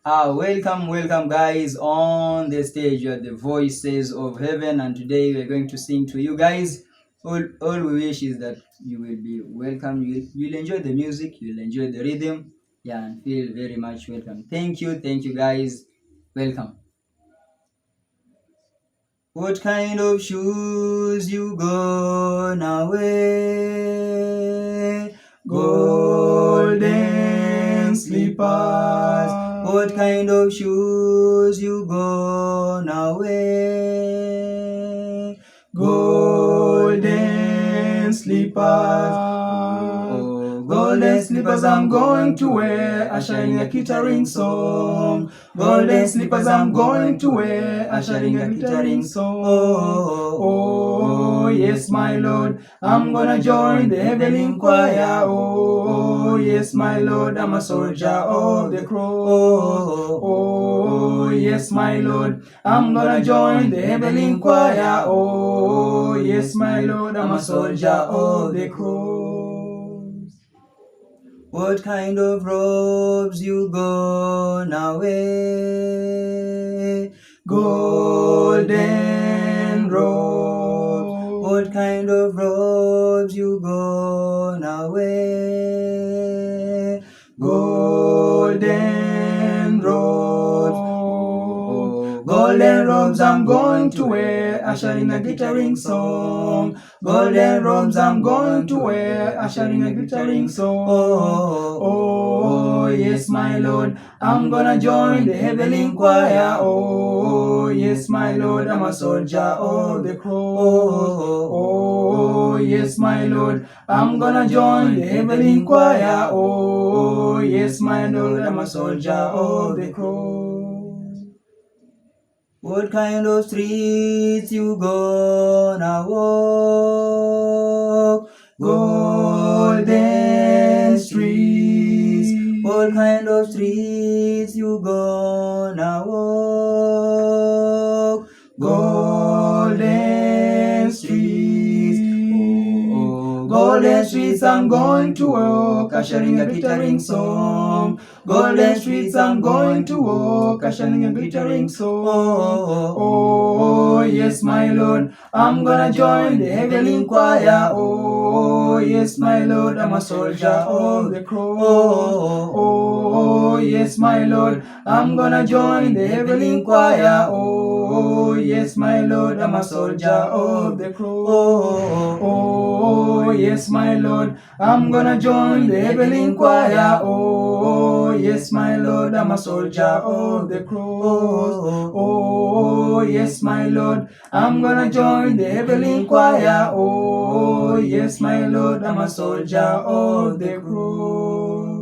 Welcome, guys, on the stage. You are the voices of heaven, and today we are going to sing to you guys. All we wish is that you will be welcome. You'll enjoy the music, you'll enjoy the rhythm, yeah, and feel very much welcome. Thank you, guys. Welcome. What kind of shoes you gonna wear? Golden slippers. What kind of shoes you gonna wear? Golden slippers. Oh, golden slippers I'm going to wear, ushering a glittering song. Golden slippers I'm going to wear, ushering a glittering song. Oh, yes, my Lord, I'm gonna join the heavenly choir. Oh, yes, my Lord, I'm a soldier of the cross. Oh, yes, my Lord, I'm gonna join the heavenly choir. Oh, yes, my Lord, I'm a soldier of the cross. What kind of robes you gonna wear? Golden robes. What kind of robes you gonna wear? Golden robes. Oh, golden robes I'm going to wear, ushering a glittering song. Golden robes I'm going to wear, ushering a glittering song. Oh, yes, my Lord, I'm gonna join the heavenly choir. Oh, yes, my Lord, I'm a soldier of the cross. Oh, yes, my Lord, I'm gonna join the heavenly choir. Oh, yes, my Lord, I'm a soldier of the cross. What kind of streets you gonna walk? Golden streets. What kind of streets you gonna walk? Golden streets. Oh, golden streets I'm going to walk, ushering a glittering song. Golden streets I'm going to walk, ushering a glittering song. Oh, yes, my Lord, I'm gonna join the heavenly choir. Oh, yes, my Lord, I'm a soldier of the cross. Oh, yes, my Lord, I'm gonna join the heavenly choir. Oh, yes, my Lord, I'm a soldier of the cross. Oh, yes, my Lord, I'm gonna join the heavenly choir. Oh, yes, my Lord, I'm a soldier of the cross. Oh, yes, my Lord, I'm gonna join the heavenly choir. Oh, yes, my Lord, I'm a soldier of the cross.